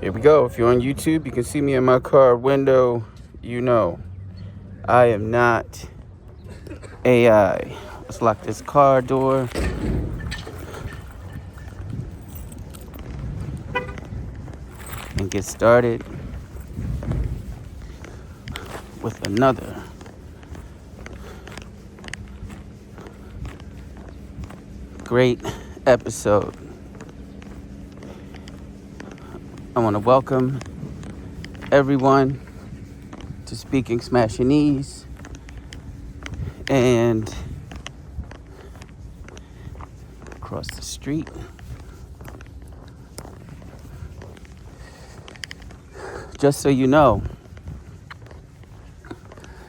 Here we go. If you're on YouTube, you can see me in my car window. You know, I am not AI. Let's lock this car door. And get started with another great episode. I want to welcome everyone to Speaking Smashinese, and across the street, just so you know,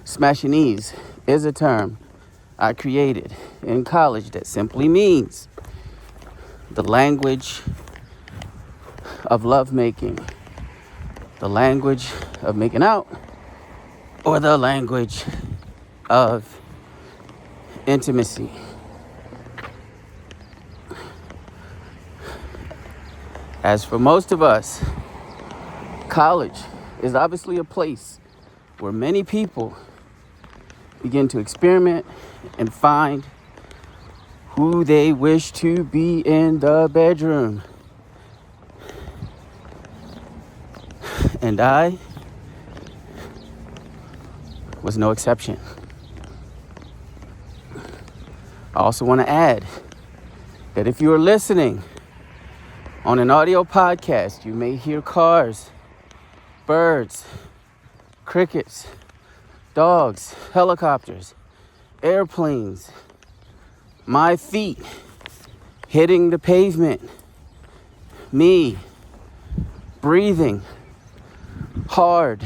Smashinese is a term I created in college that simply means the language of lovemaking, the language of making out, or the language of intimacy. As for most of us, college is obviously a place where many people begin to experiment and find who they wish to be in the bedroom. And I was no exception. I also want to add that if you are listening on an audio podcast, you may hear cars, birds, crickets, dogs, helicopters, airplanes, my feet hitting the pavement, me breathing hard.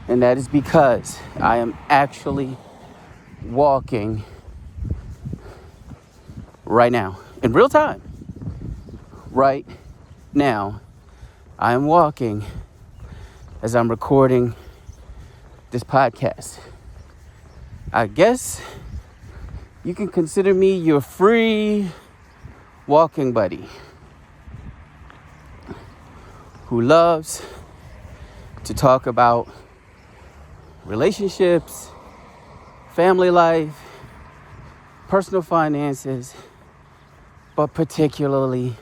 And that is because I am actually walking right now, in real time. Right now, I am walking as I'm recording this podcast. I guess you can consider me your free walking buddy who loves to talk about relationships, family life, personal finances, but particularly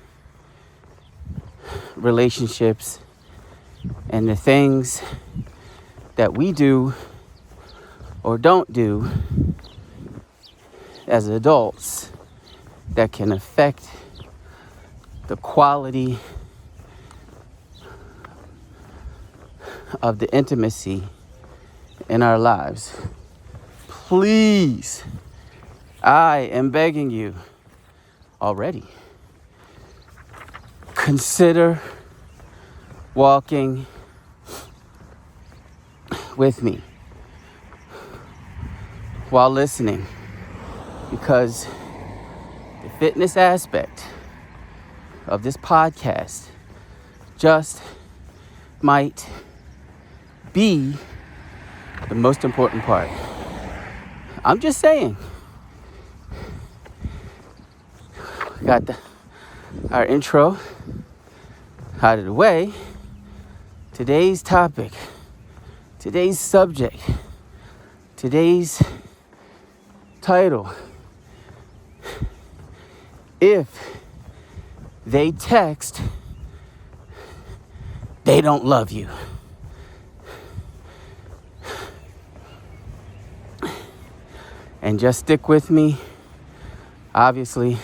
relationships and the things that we do or don't do as adults that can affect the quality of the intimacy in our lives. Please, I am begging you already, consider walking with me while listening, because the fitness aspect of this podcast just might be the most important part. I'm just saying. Got our intro out of the way. Today's topic, today's subject, today's title: if they text, they don't love you. And just stick with me. Obviously,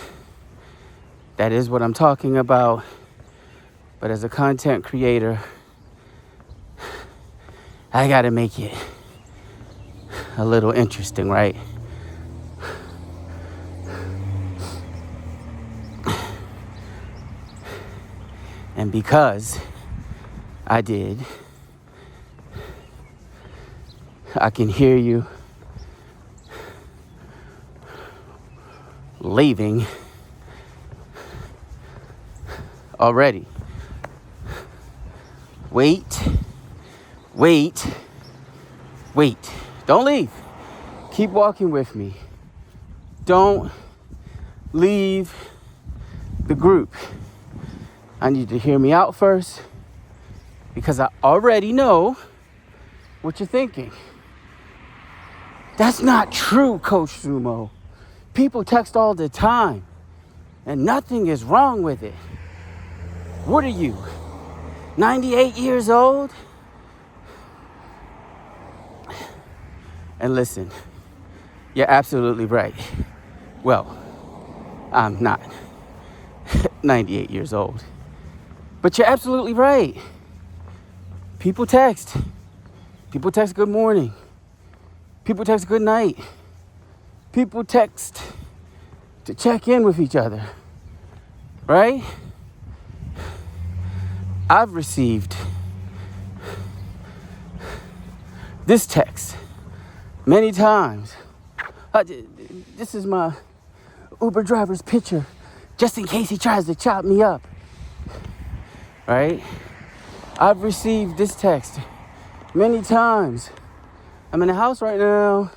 that is what I'm talking about. But as a content creator, I gotta make it a little interesting, right? And because I did, I can hear you leaving already. Wait. Don't leave. Keep walking with me. Don't leave the group. I need to hear me out first because I already know what you're thinking. That's not true, Coach Sumo. People text all the time and nothing is wrong with it. What are you, 98 years old? And listen, you're absolutely right. Well, I'm not 98 years old. But you're absolutely right. People text. People text good morning. People text good night. People text to check in with each other. Right? I've received this text many times. This is my Uber driver's picture, just in case he tries to chop me up. Right? I've received this text many times. I'm in the house right now.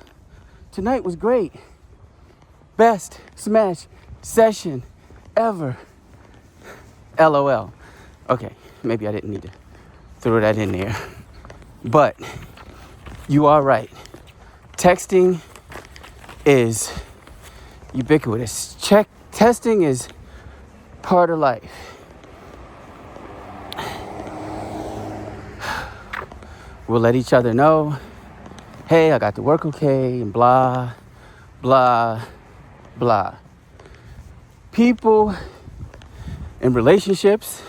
Tonight was great. Best smash session ever. LOL. Okay, maybe I didn't need to throw that in there. But you are right. Texting is ubiquitous. Testing is part of life. We'll let each other know, hey, I got to work okay, and blah, blah, blah. People in relationships,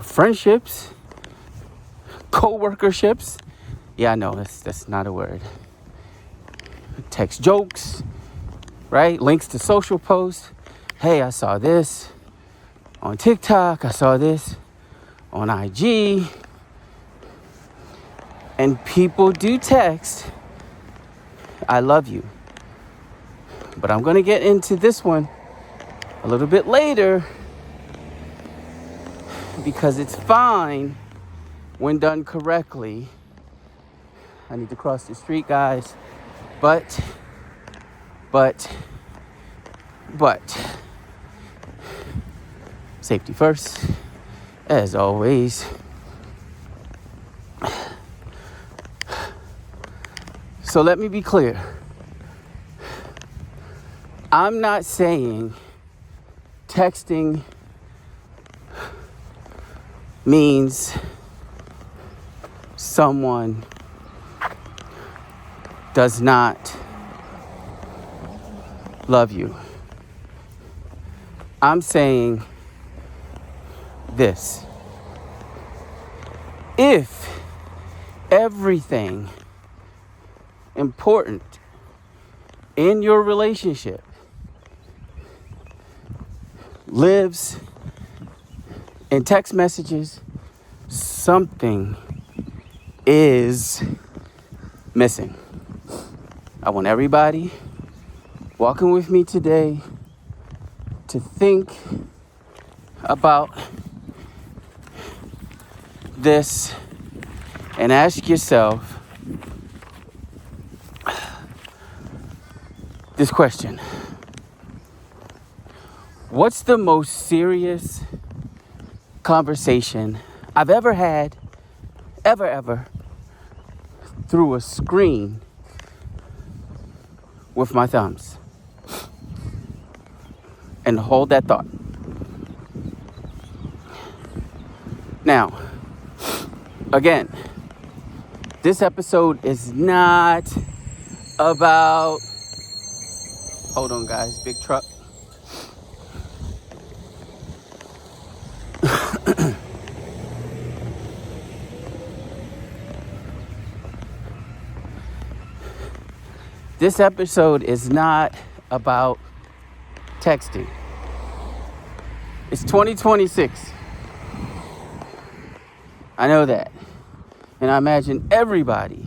friendships, co-workerships, yeah, I know, that's not a word. Text jokes, right? Links to social posts. Hey, I saw this on TikTok. I saw this on IG. And people do text, I love you. But I'm going to get into this one a little bit later because it's fine when done correctly. I need to cross the street, guys. But, safety first, as always. So let me be clear. I'm not saying texting means someone does not love you. I'm saying this. If everything important in your relationship lives in text messages, something is missing. I want everybody walking with me today to think about this and ask yourself this question. What's the most serious conversation I've ever had, ever, through a screen with my thumbs? And hold that thought. Now, again, this episode is not about... Hold on, guys. Big truck. This episode is not about texting. It's 2026. I know that. And I imagine everybody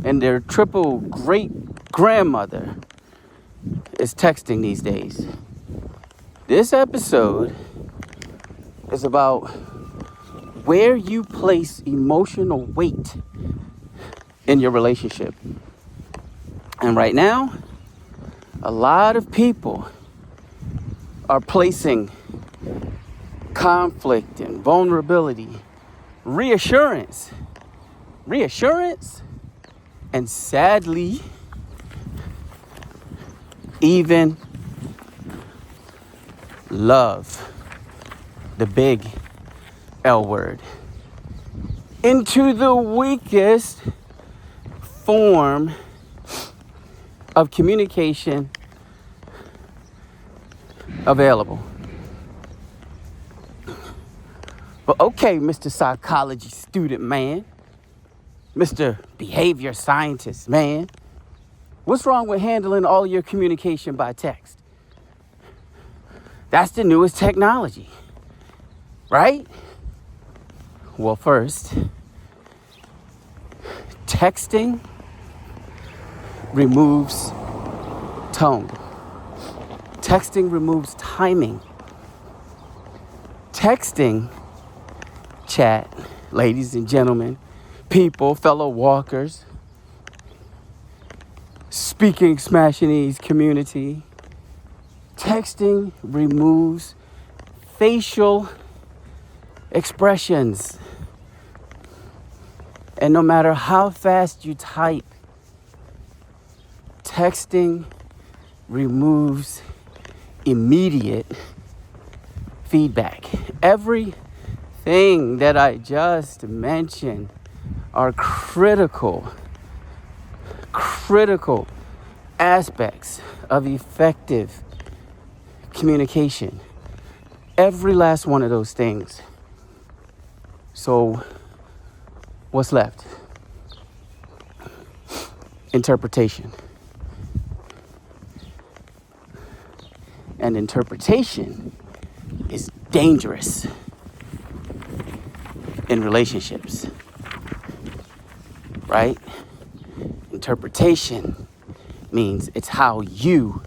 and their triple great grandmother is texting these days. This episode is about where you place emotional weight in your relationship. And right now, a lot of people are placing conflict and vulnerability, reassurance, and sadly, even love, the big L word, into the weakest form of communication available. But okay, Mr. Psychology student man, Mr. Behavior Scientist man, what's wrong with handling all your communication by text? That's the newest technology, right? Well, first, texting removes tone. Texting removes timing. Texting, chat, ladies and gentlemen, people, fellow walkers, speaking Smashinese community, texting removes facial expressions. And no matter how fast you type, texting removes immediate feedback. Everything that I just mentioned are critical aspects of effective communication. Every last one of those things. So, what's left? Interpretation. And interpretation is dangerous in relationships, right? Interpretation means it's how you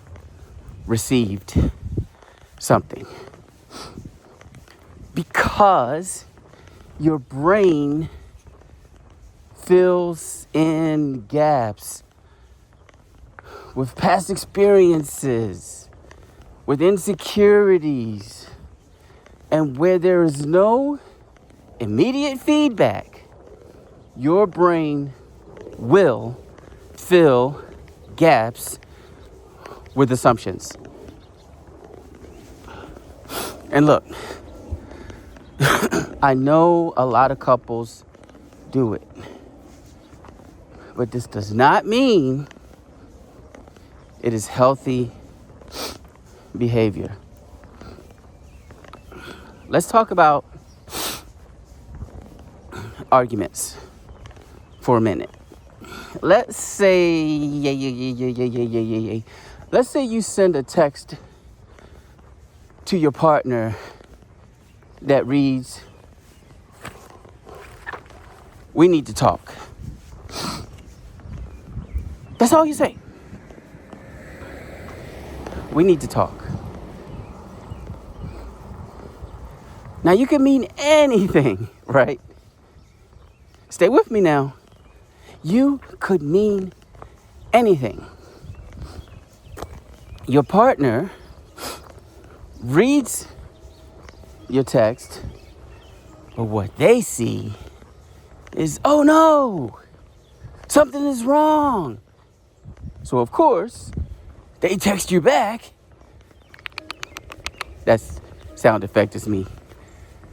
received something. Because your brain fills in gaps with past experiences, with insecurities, and where there is no immediate feedback, your brain will fill gaps with assumptions. And look, I know a lot of couples do it, but this does not mean it is healthy behavior. Let's talk about arguments for a minute. Let's say, let's say you send a text to your partner that reads, "We need to talk." That's all you say. We need to talk. Now, you can mean anything, right? Stay with me now. You could mean anything. Your partner reads your text, but what they see is, "Oh no, something is wrong." So, of course, they text you back. That's sound effect is me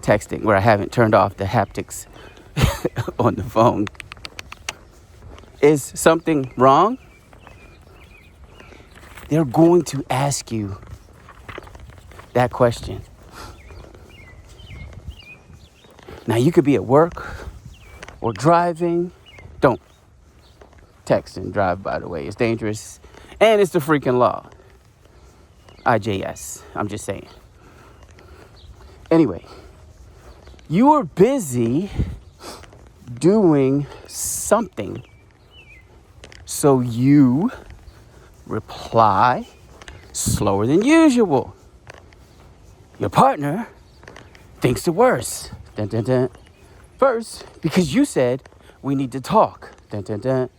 texting where I haven't turned off the haptics on the phone. Is something wrong? They're going to ask you that question. Now, you could be at work or driving. Don't text and drive, by the way. It's dangerous. And it's the freaking law. IJS. I'm just saying. Anyway, you are busy doing something. So you reply slower than usual. Your partner thinks the worst. Dun, dun, dun. First, because you said, "We need to talk." Dun, dun, dun.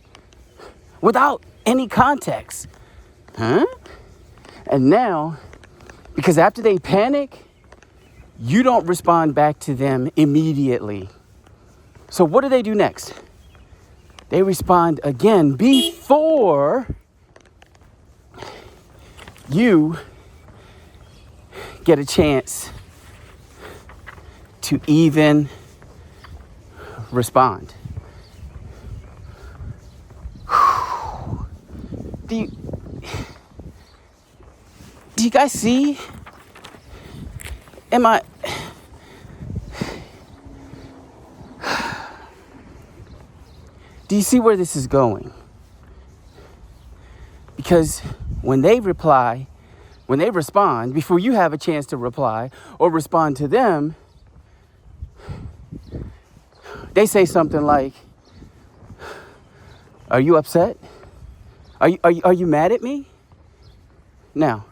Without any context. Huh? And now, because after they panic, You don't respond back to them immediately. So what do they do next? They respond again before you get a chance to even respond. Do you guys see? Do you see where this is going? Because when they respond, before you have a chance to reply or respond to them, they say something like, "Are you upset? Are you mad at me?" Now,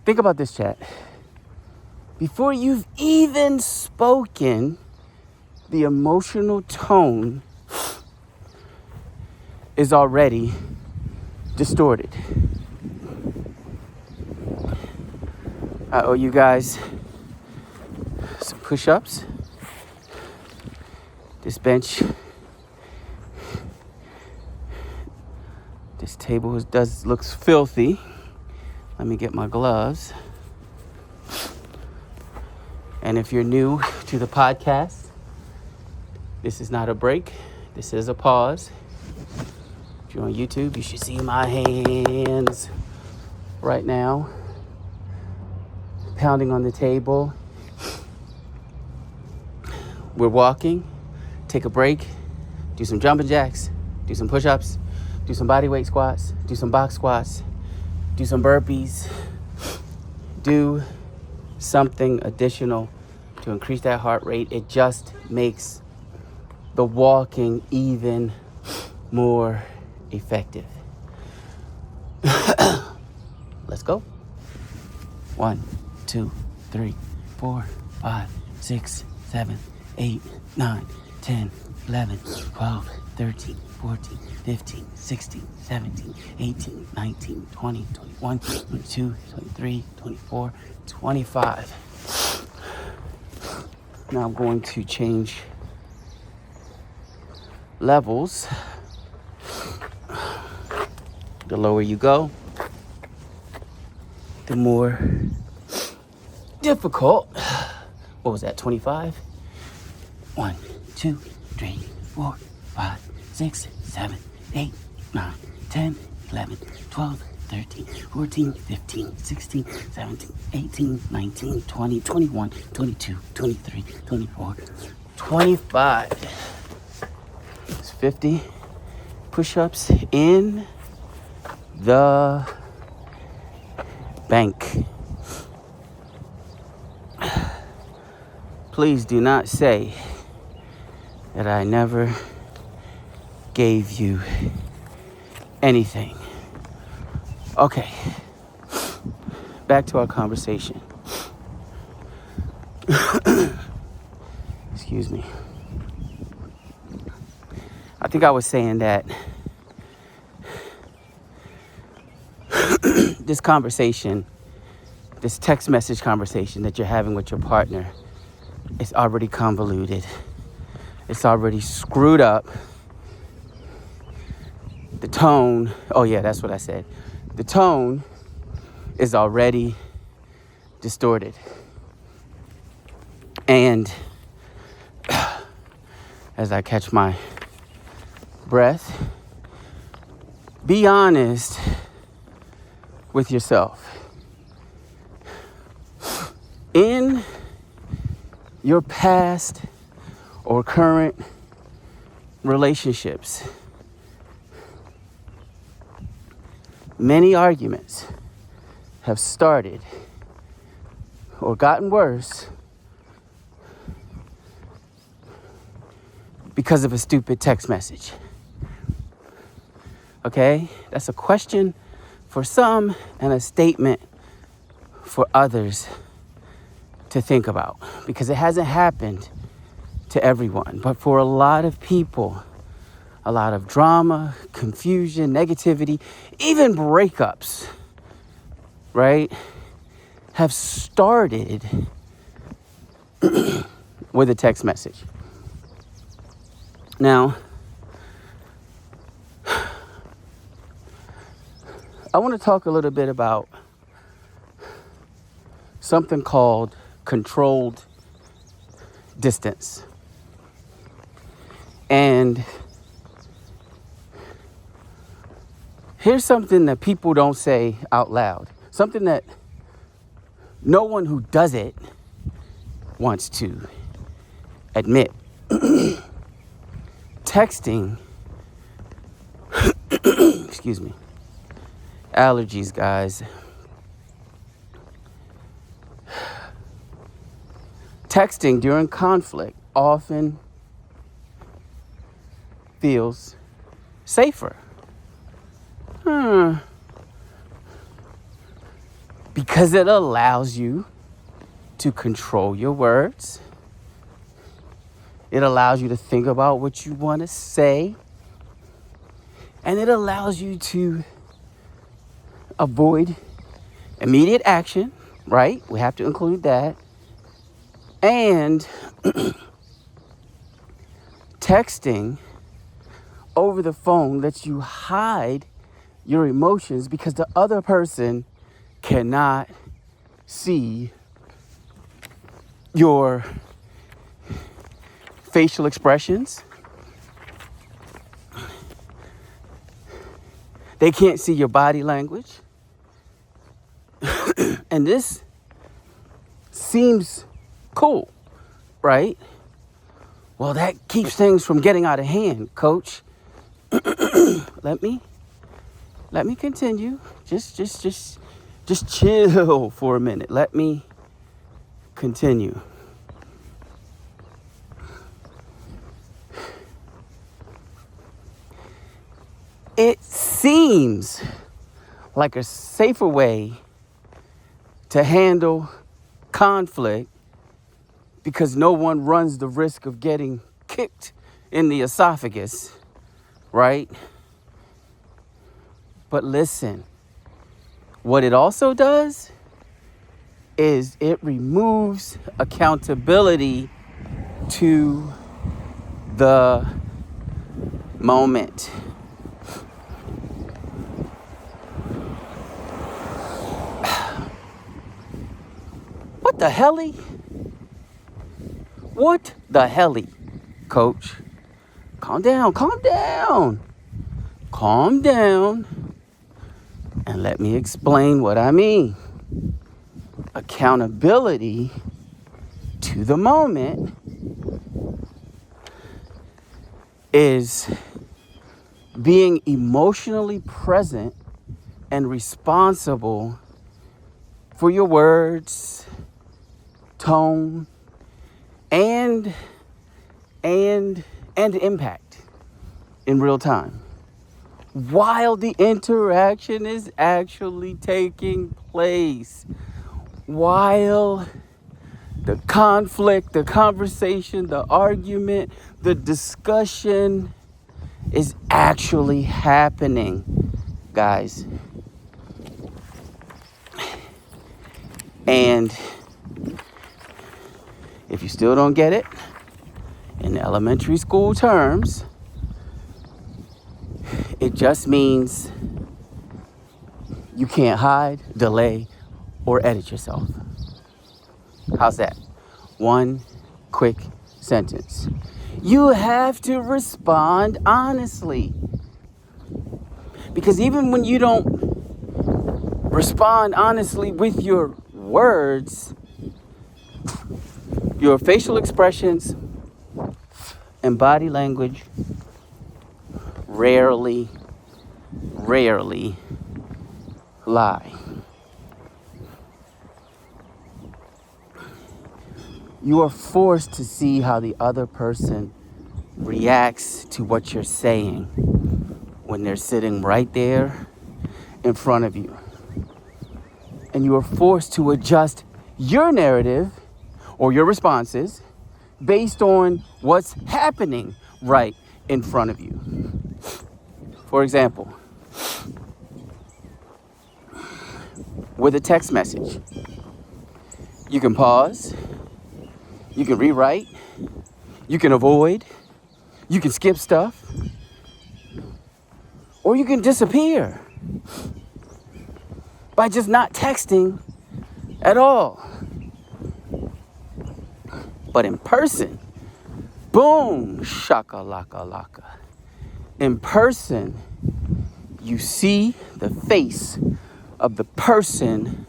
think about this, chat. Before you've even spoken, the emotional tone is already distorted. I owe you guys some push-ups. This bench, this table looks filthy. Let me get my gloves. And if you're new to the podcast, this is not a break. This is a pause. If you're on YouTube, you should see my hands right now pounding on the table. We're walking. Take a break. Do some jumping jacks. Do some push-ups. Do some body weight squats. Do some box squats. Do some burpees. Do something additional to increase that heart rate. It just makes the walking even more effective. Let's go. 1, 2, 3, 4, 5, 6, 7, 8, 9, 10, 11, 12, 13, 14, 15, 16, 17, 18, 19, 20, 21, 22, 23, 24, 25. Now I'm going to change levels. The lower you go, the more difficult. What was that, 25? 1, 2, 3, 4, 5, 6, 7, 8, 9, 10, 11, 12, 13, 14, 15, 16, 17, 18, 19, 20, 21, 22, 23, 24, 25. It's 50 push-ups in the bank. Please do not say that I never gave you anything. Okay, back to our conversation. Excuse me. I think I was saying that this conversation, this text message conversation that you're having with your partner, it's already convoluted. It's already screwed up. The tone, oh yeah, that's what I said. The tone is already distorted. And as I catch my breath, be honest with yourself. In your past or current relationships, many arguments have started or gotten worse because of a stupid text message. Okay? That's a question for some and a statement for others to think about, because it hasn't happened to everyone. But for a lot of people, a lot of drama, confusion, negativity, even breakups, right, have started with a text message. Now, I want to talk a little bit about something called controlled distance. And here's something that people don't say out loud. Something that no one who does it wants to admit. Texting, excuse me, allergies, guys. Texting during conflict often feels safer. Because it allows you to control your words. It allows you to think about what you want to say. And it allows you to avoid immediate action, right? We have to include that. And texting over the phone lets you hide your emotions because the other person cannot see your facial expressions. They can't see your body language. And this seems cool, right? Well, that keeps things from getting out of hand, coach. Let me continue. Just chill for a minute. Let me continue. It seems like a safer way to handle conflict because no one runs the risk of getting kicked in the esophagus, right? But listen, what it also does is it removes accountability to the moment. What the helly? What the helly, coach? Calm down, and let me explain what I mean. Accountability to the moment is being emotionally present and responsible for your words, tone, and impact in real time while the interaction is actually taking place, while the conflict, the conversation, the argument, the discussion is actually happening, guys. And if you still don't get it, in elementary school terms, it just means you can't hide, delay, or edit yourself. How's that? One quick sentence. You have to respond honestly. Because even when you don't respond honestly with your words, your facial expressions and body language rarely lie. You are forced to see how the other person reacts to what you're saying when they're sitting right there in front of you. And you are forced to adjust your narrative or your responses based on what's happening right in front of you. For example, with a text message, you can pause, You can rewrite. You can avoid. You can skip stuff. Or you can disappear by just not texting at all. But in person, boom, shaka laka laka. In person, you see the face of the person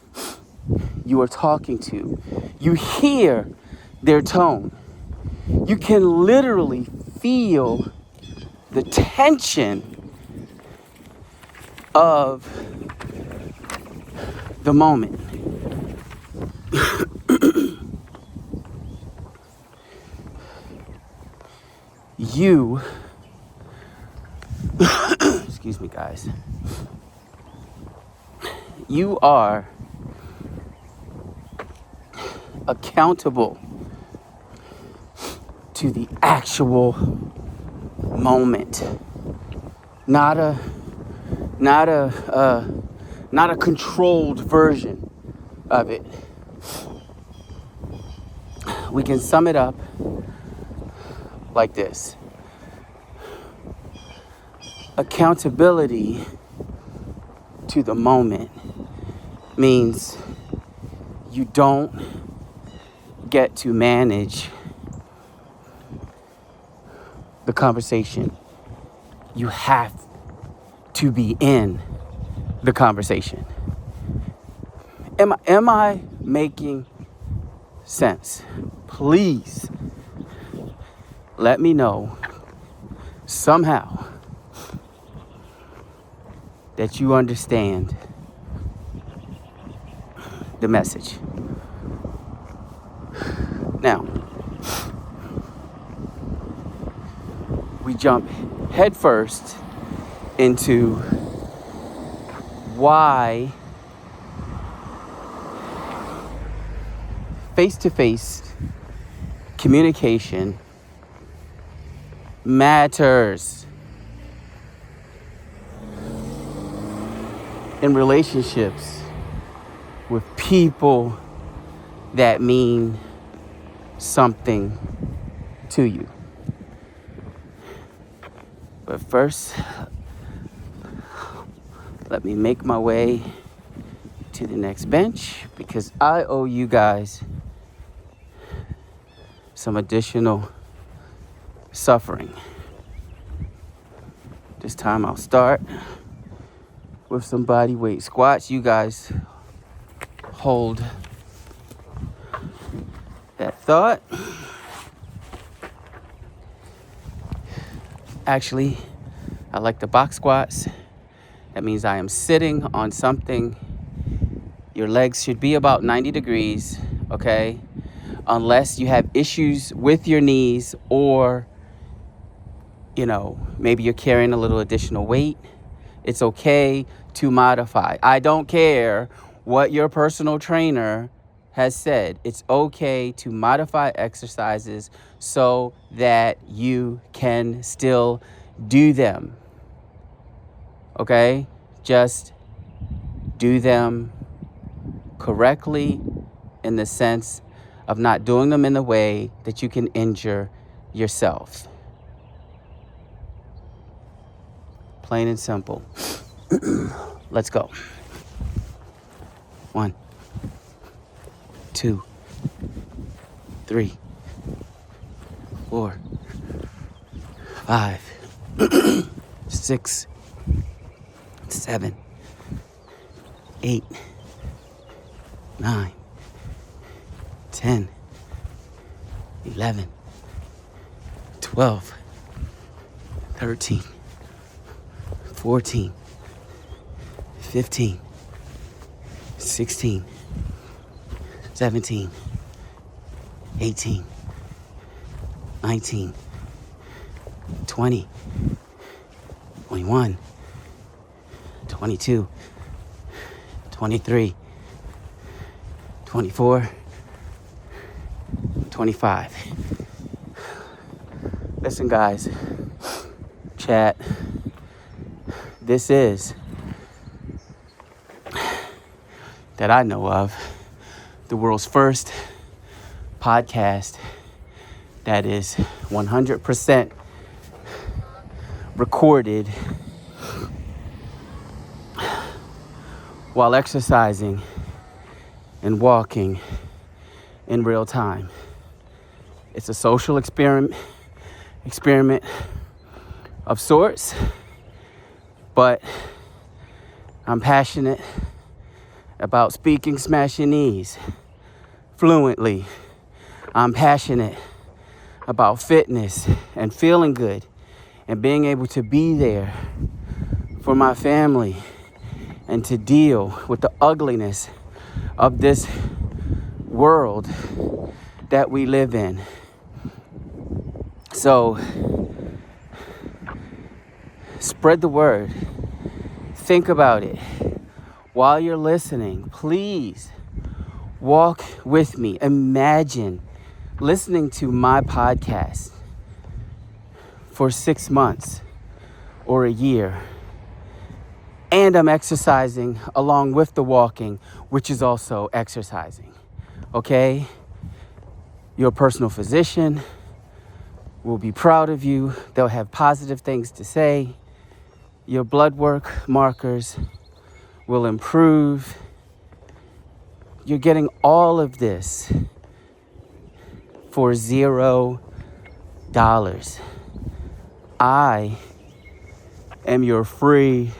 you are talking to. You hear their tone. You can literally feel the tension of the moment. You, excuse me, guys. You are accountable to the actual moment, not a controlled version of it. We can sum it up like this. Accountability to the moment means you don't get to manage the conversation. You have to be in the conversation. Am I making sense? Please let me know somehow that you understand the message. Now, we jump headfirst into why face-to-face communication matters in relationships with people that mean something to you. But first, let me make my way to the next bench because I owe you guys some additional suffering. This time I'll start with some body weight squats. You guys hold that thought. Actually, I like the box squats. That means I am sitting on something. Your legs should be about 90 degrees, okay? Unless you have issues with your knees or, maybe you're carrying a little additional weight. It's okay to modify. I don't care what your personal trainer has said. It's okay to modify exercises so that you can still do them. Okay? Just do them correctly in the sense of not doing them in a way that you can injure yourself. Plain and simple. Let's go. 1, 2, 3, 4, 5, 6, 7, 8, 9, 10, 11, 12, 13, 14, 15, 16, 17, 18, 19, 20, 21, 22, 23, 24, 25. Listen, guys, chat, this is, that I know of, the world's first podcast that is 100% recorded while exercising and walking in real time. It's a social experiment of sorts, but I'm passionate about speaking Smashinese fluently. I'm passionate about fitness and feeling good and being able to be there for my family and to deal with the ugliness of this world that we live in. So, spread the word. Think about it. While you're listening, please walk with me. Imagine listening to my podcast for 6 months or a year. And I'm exercising along with the walking, which is also exercising. Okay? Your personal physician will be proud of you. They'll have positive things to say. Your blood work markers will improve. You're getting all of this for $0. I am your free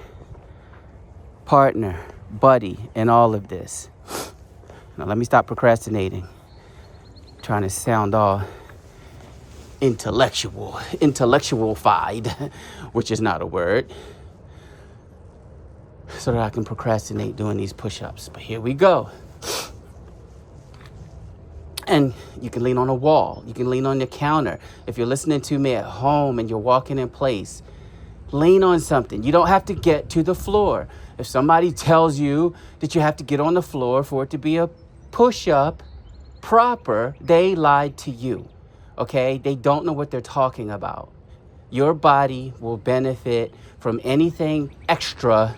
partner, buddy in all of this. Now let me stop procrastinating, trying to sound all intellectualified, which is not a word, so that I can procrastinate doing these push-ups. But here we go. And you can lean on a wall. You can lean on the counter. If you're listening to me at home and you're walking in place, lean on something. You don't have to get to the floor. If somebody tells you that you have to get on the floor for it to be a push-up proper, they lied to you. Okay? They don't know what they're talking about. Your body will benefit from anything extra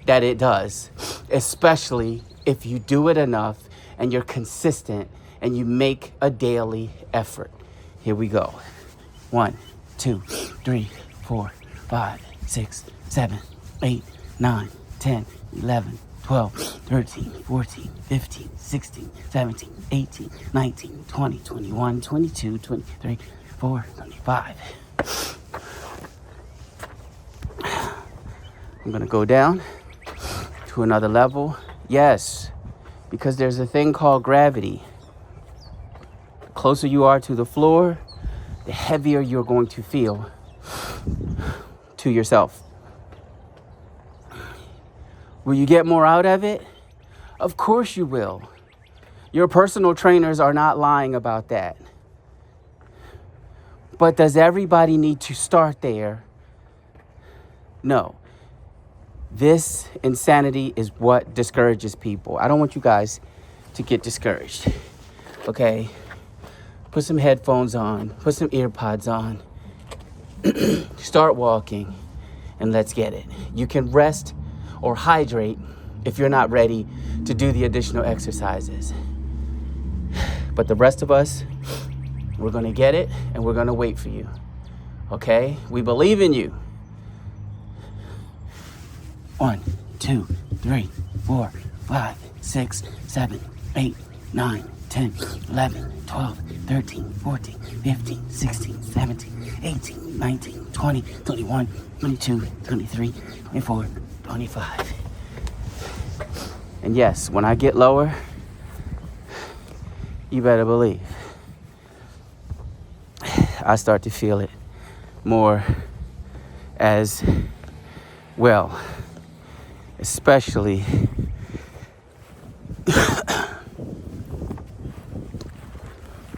that it does, especially if you do it enough and you're consistent and you make a daily effort. Here we go. 1, 2, 3, 4, 5, 6, 7, 8, 9, 10, 11, 12, 13, 14, 15, 16, 17, 18, 19, 20, 21, 22, 23, 24, 25. I'm going to go down to another level. Yes, because there's a thing called gravity. The closer you are to the floor, the heavier you're going to feel to yourself. Will you get more out of it? Of course you will. Your personal trainers are not lying about that. But does everybody need to start there? No. This insanity is what discourages people. I don't want you guys to get discouraged. Okay? Put some headphones on. Put some ear pods on. Start walking. And let's get it. You can rest or hydrate if you're not ready to do the additional exercises. But the rest of us, we're going to get it and we're going to wait for you. Okay? We believe in you. 1, 2, 3, 4, 5, 6, 7, 8, 9, 10, 11, 12, 13, 14, 15, 16, 17, 18, 19, 20, 21, 22, 23, 24, 25. And yes, when I get lower, you better believe I start to feel it more as well, especially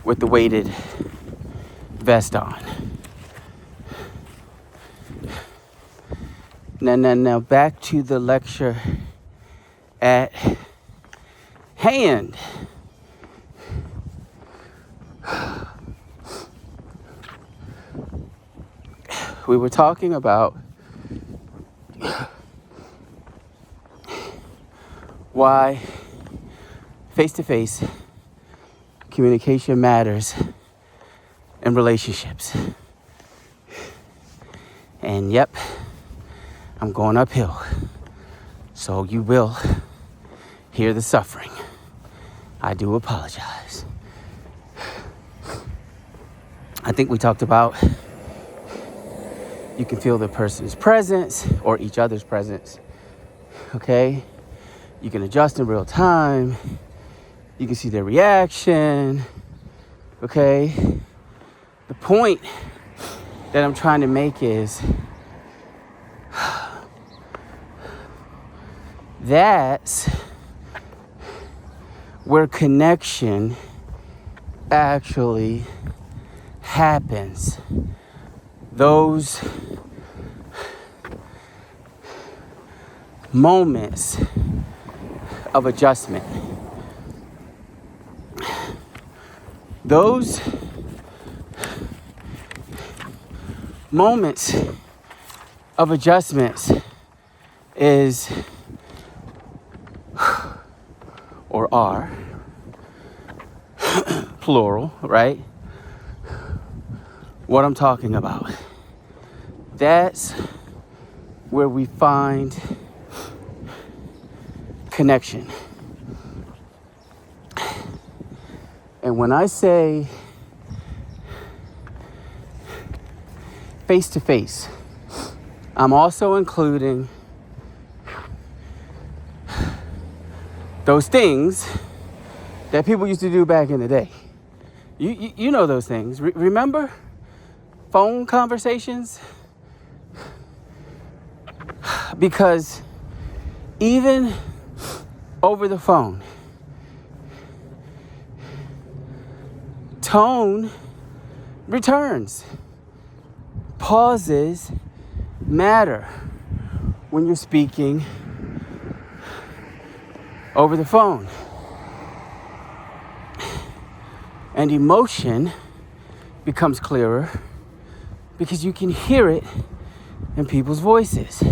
with the weighted vest on. Now back to the lecture at hand. We were talking about why face-to-face communication matters in relationships. And yep, I'm going uphill. So you will hear the suffering. I do apologize. I think we talked about you can feel the person's presence or each other's presence. Okay? You can adjust in real time. You can see their reaction. Okay? The point that I'm trying to make is that's where connection actually happens. Those moments of adjustment. Those moments of adjustments is or are plural, right? What I'm talking about. That's where we find connection. And when I say face to face, I'm also including those things that people used to do back in the day. You know those things. Remember phone conversations? Because even over the phone, tone returns. Pauses matter when you're speaking over the phone. And emotion becomes clearer because you can hear it in people's voices.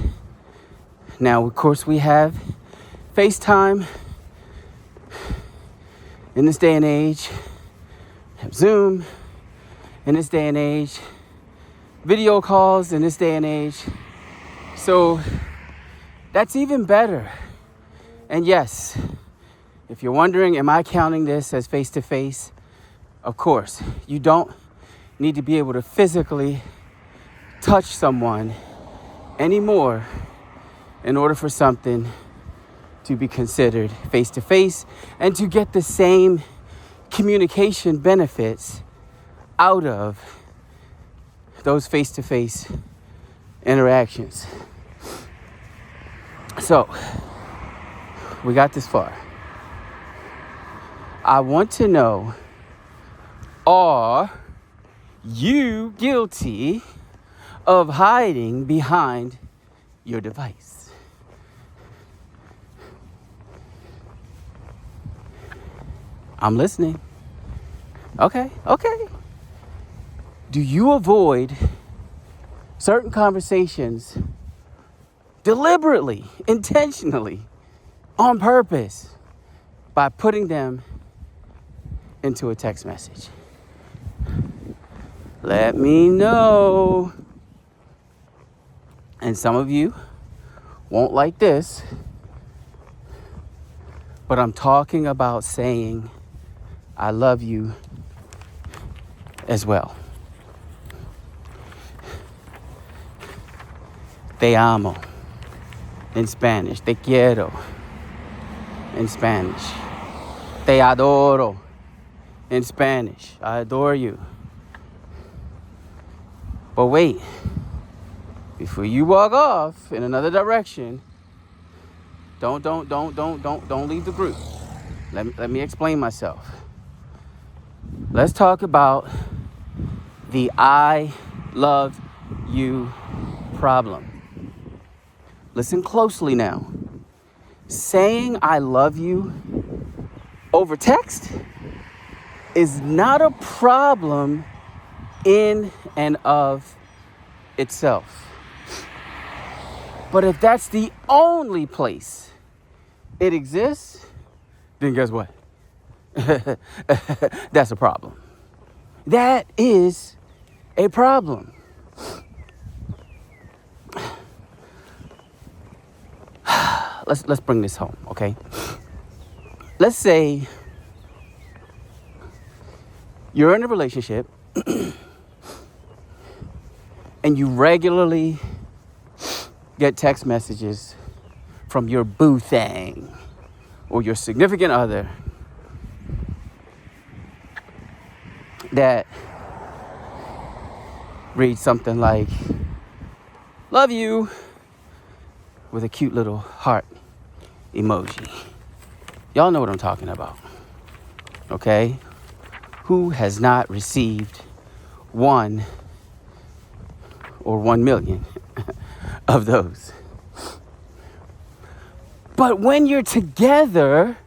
Now, of course, we have FaceTime in this day and age, have Zoom in this day and age, video calls in this day and age. So that's even better. And yes, if you're wondering, am I counting this as face-to-face? Of course, you don't need to be able to physically touch someone anymore in order for something to be considered face-to-face and to get the same communication benefits out of those face-to-face interactions. So, we got this far. I want to know, are you guilty of hiding behind your device? I'm listening. Okay. Do you avoid certain conversations deliberately, intentionally, on purpose by putting them into a text message? Let me know. And some of you won't like this, but I'm talking about saying I love you as well. Te amo in Spanish. Te quiero in Spanish. Te adoro in Spanish. I adore you. But wait, before you walk off in another direction, don't leave the group. Let me explain myself. Let's talk about the I love you problem. Listen closely now. Saying I love you over text is not a problem in and of itself. But if that's the only place it exists, then guess what? That's a problem. That is a problem. Let's bring this home, okay? Let's say you're in a relationship and you regularly get text messages from your boo thing or your significant other that reads something like, "Love you," with a cute little heart emoji. Y'all know what I'm talking about, okay? Who has not received 1 or 1 million of those? But when you're together,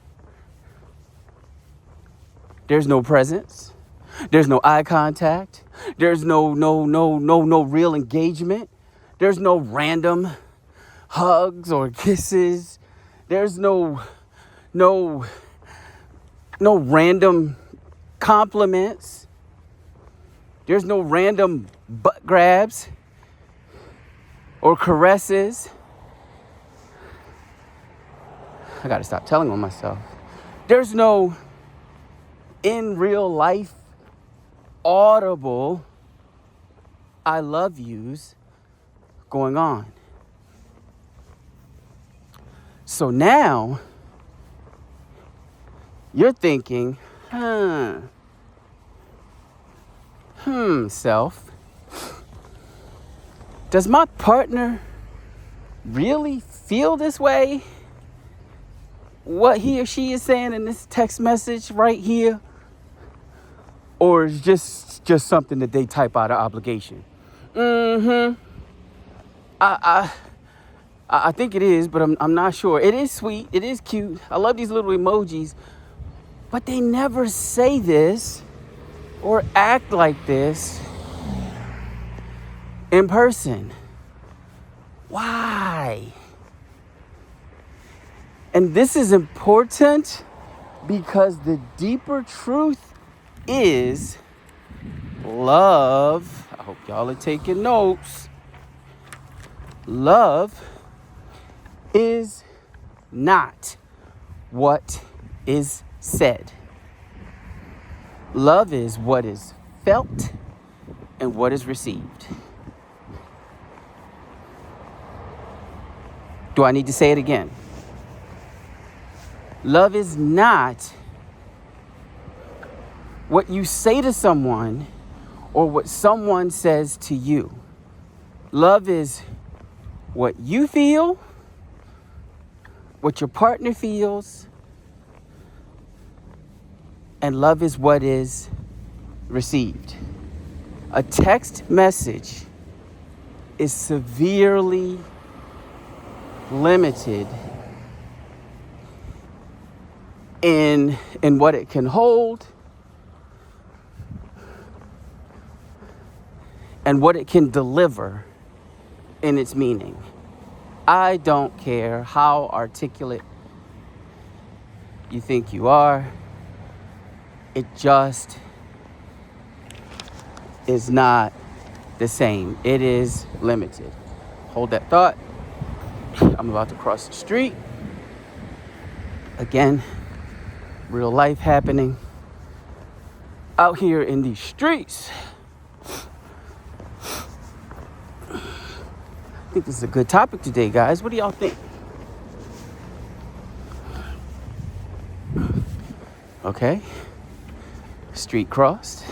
there's no presence. There's no eye contact. There's no real engagement. There's no random hugs or kisses. There's no random compliments. There's no random butt grabs or caresses. I gotta stop telling on myself. There's no in real life audible I love yous going on. So now you're thinking, self, does my partner really feel this way? What he or she is saying in this text message right here? Or is just something that they type out of obligation? I think it is, but I'm not sure. It is sweet. It is cute. I love these little emojis. But they never say this or act like this in person. Why? And this is important because the deeper truth is love. I hope y'all are taking notes. Love is not what is said. Love is what is felt and what is received. Do I need to say it again? Love is not what you say to someone or what someone says to you. Love is what you feel, what your partner feels, and love is what is received. A text message is severely limited in what it can hold and what it can deliver in its meaning. I don't care how articulate you think you are. It just is not the same. It is limited. Hold that thought. I'm about to cross the street. Again, real life happening out here in these streets. I think this is a good topic today, guys. What do y'all think? Okay. Street crossed.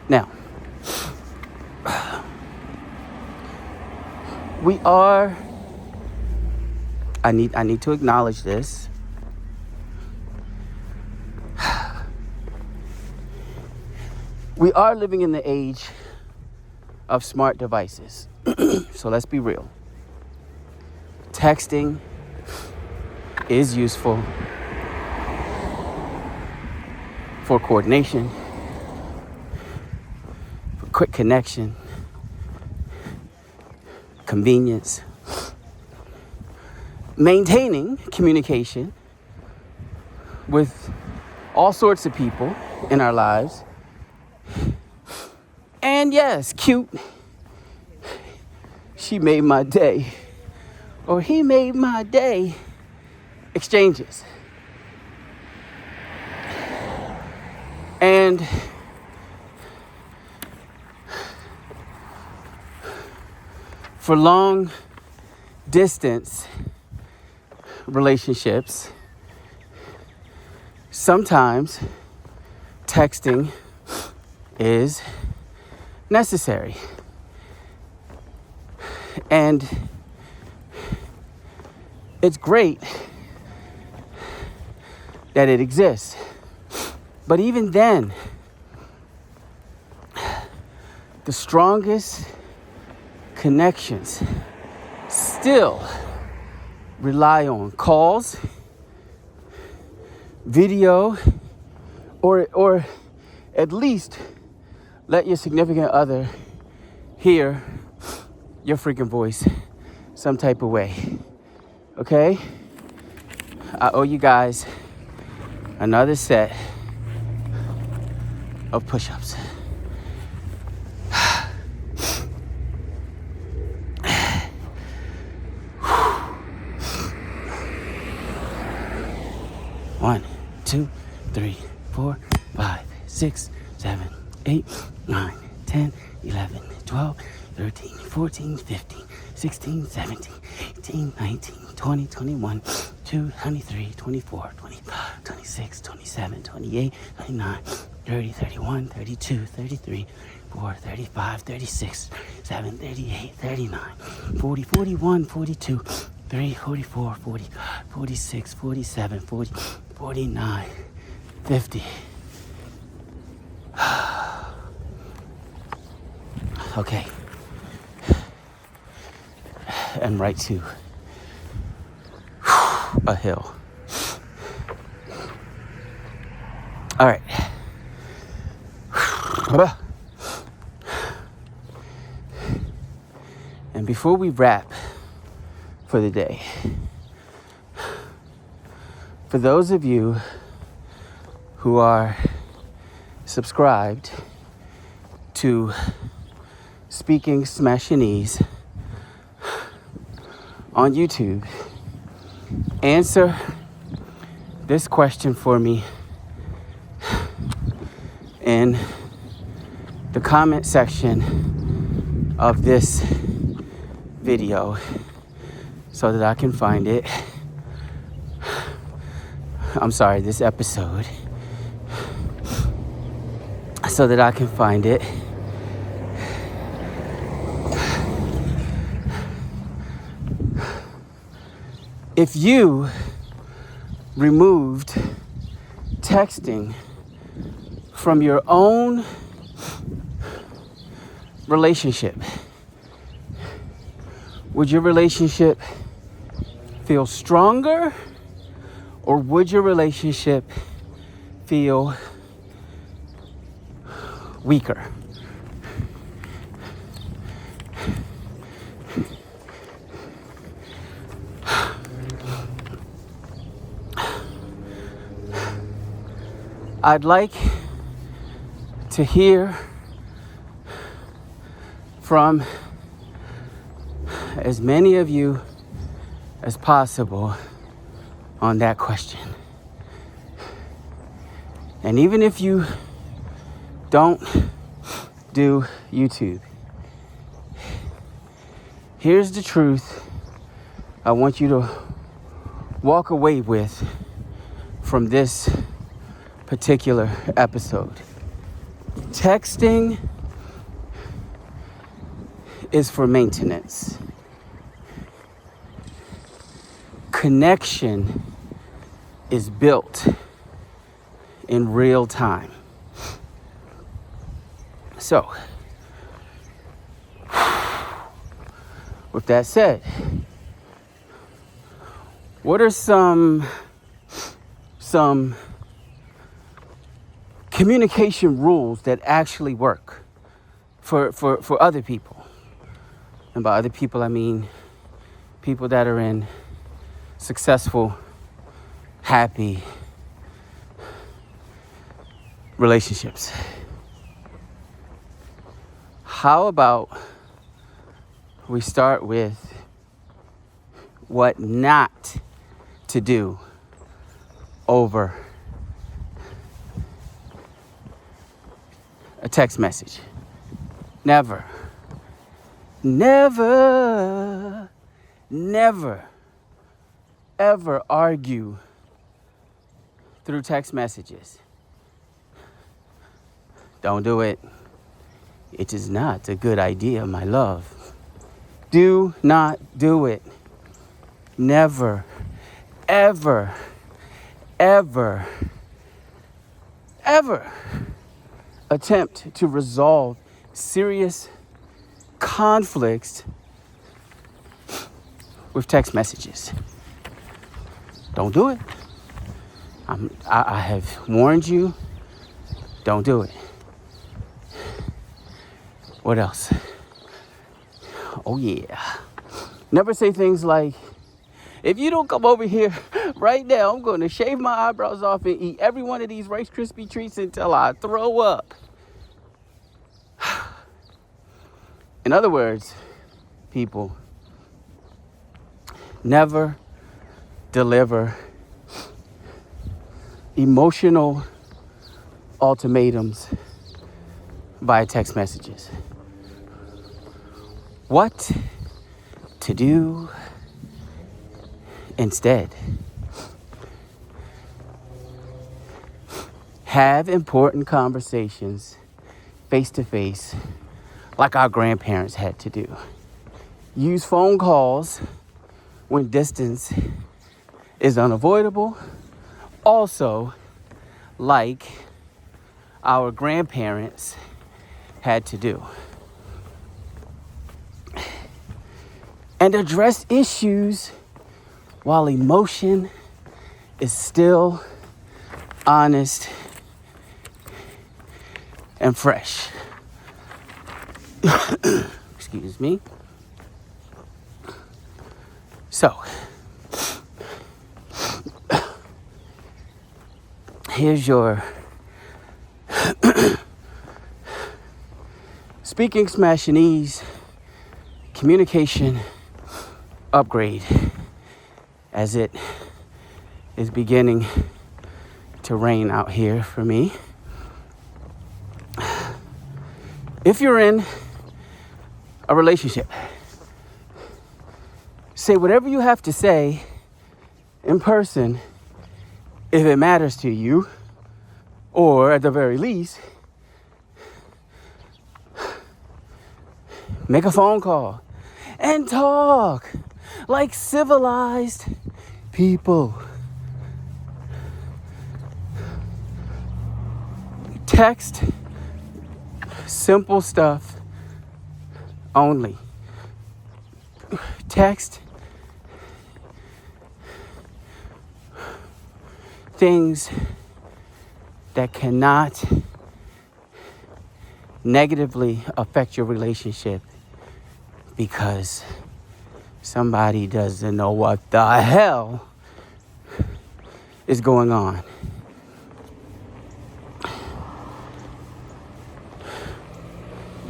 Now, we are, I need to acknowledge this. We are living in the age of smart devices. So let's be real. Texting is useful for coordination, for quick connection, convenience, maintaining communication with all sorts of people in our lives. And yes, cute, she made my day, or he made my day exchanges. And for long distance relationships, sometimes texting is necessary. And it's great that it exists. But even then, the strongest connections still rely on calls, video, or at least let your significant other hear your freaking voice some type of way. Okay? I owe you guys another set of push-ups. One, 2, 3, 4, 5, 6, 7, 8, 9, 10, 11, 12, 13, 14, 15, 16, 17, 18, 19, 20, 21, 22, 23, 24, 25, 26, 27, 28, 29, 30, 31, 32, 33, 34, 35, 36, 37, 38, 39, 40, 41, 42, 43, 44, 45, 46, 47, 40, 49, 50. Okay. And right to a hill. All right. And before we wrap for the day, for those of you who are subscribed to Speaking Smashinese on YouTube, answer this question for me in the comment section of this video so that I can find it. I'm sorry, this episode, so that I can find it. If you removed texting from your own relationship, would your relationship feel stronger, or would your relationship feel weaker? I'd like to hear from as many of you as possible on that question. And even if you don't do YouTube, here's the truth I want you to walk away with from this particular episode. Texting is for maintenance. Connection is built in real time. So, with that said, what are some communication rules that actually work for other people? And by other people, I mean people that are in successful, happy, relationships. How about we start with what not to do over a text message? Never, ever argue through text messages. Don't do it. It is not a good idea, my love. Do not do it. Never, ever attempt to resolve serious conflicts with text messages. Don't do it. I have warned you. Don't do it. What else? Oh yeah. Never say things like, if you don't come over here right now, I'm going to shave my eyebrows off and eat every one of these Rice Krispie treats until I throw up. In other words, people, never deliver emotional ultimatums via text messages. What to do instead? Have important conversations face to face like our grandparents had to do. Use phone calls when distance is unavoidable. Also, like our grandparents had to do. And address issues while emotion is still honest and fresh. Excuse me. So, here's your speaking Smashinese communication upgrade as it is beginning to rain out here for me. If you're in a relationship, say whatever you have to say in person if it matters to you, or at the very least, make a phone call and talk like civilized people. Text simple stuff only. Text things that cannot negatively affect your relationship because somebody doesn't know what the hell is going on.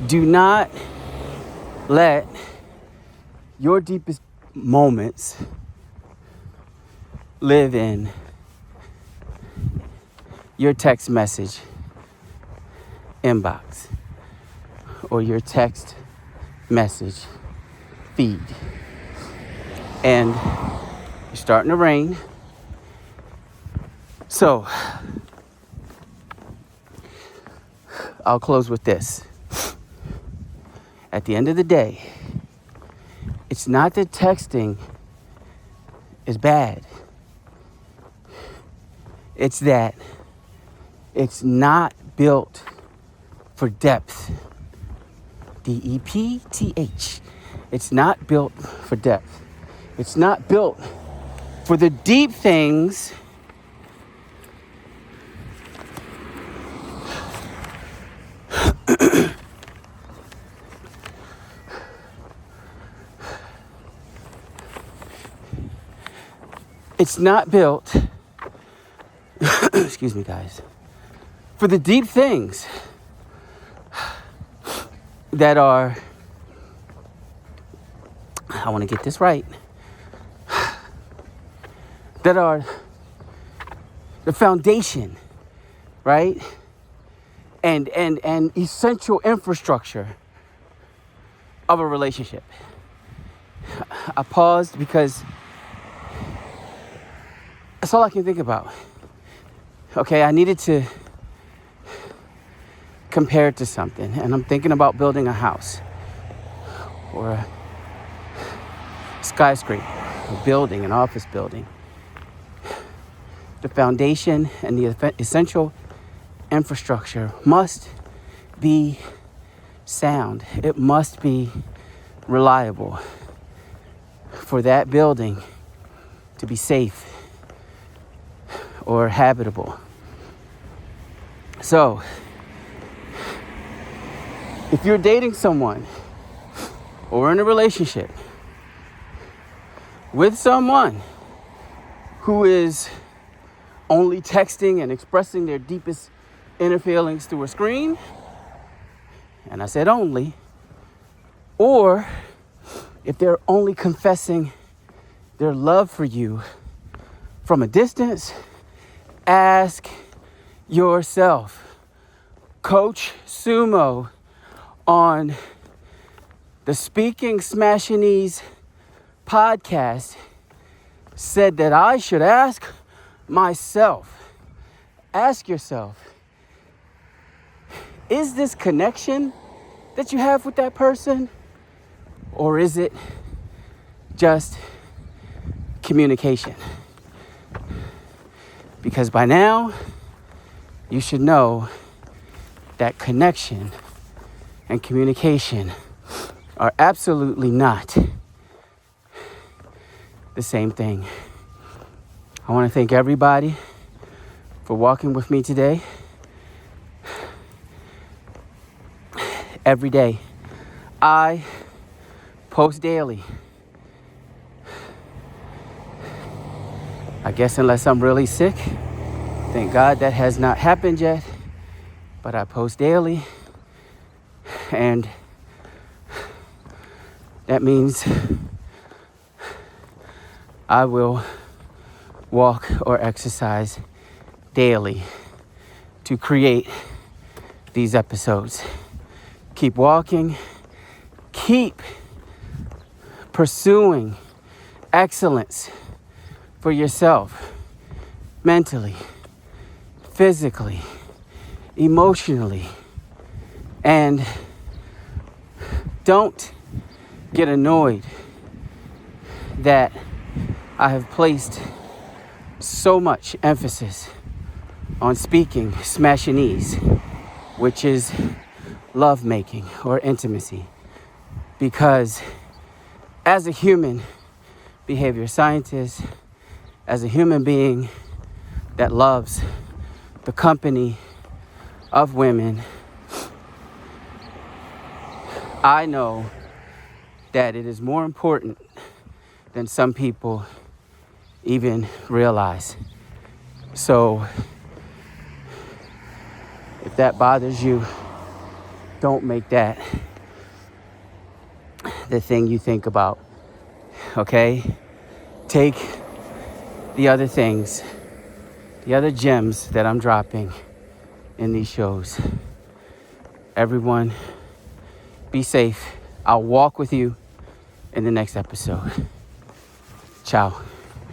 Do not let your deepest moments live in your text message inbox or your text message feed. And it's starting to rain. So I'll close with this. At the end of the day, it's not that texting is bad. It's that it's not built for depth. DEPTH. It's not built for depth. It's not built for the deep things it's not built excuse me guys. for the deep things that are, I want to get this right, that are the foundation, right? And essential infrastructure of a relationship. I paused because that's all I can think about. Okay, I needed to compare it to something, and I'm thinking about building a house or a skyscraper, a building, an office building. The foundation and the essential infrastructure must be sound. It must be reliable for that building to be safe or habitable. So, if you're dating someone or in a relationship with someone who is only texting and expressing their deepest inner feelings through a screen, and I said only, or if they're only confessing their love for you from a distance, ask yourself. Coach Sumo on the Speaking Smashinese podcast said that I should ask myself. Ask yourself, is this connection that you have with that person, or is it just communication? Because by now, you should know that connection and communication are absolutely not the same thing. I want to thank everybody for walking with me today. Every day, I post daily. I guess unless I'm really sick, thank God that has not happened yet, but I post daily, and that means I will walk or exercise daily to create these episodes. Keep walking, keep pursuing excellence for yourself, mentally, physically, emotionally, and don't get annoyed that I have placed so much emphasis on speaking Smashinese, which is lovemaking or intimacy, because as a human behavior scientist, as a human being that loves the company of women, I know that it is more important than some people even realize. So if that bothers you, don't make that the thing you think about, okay? Take the other things, the other gems that I'm dropping in these shows. Everyone, be safe. I'll walk with you in the next episode. Ciao.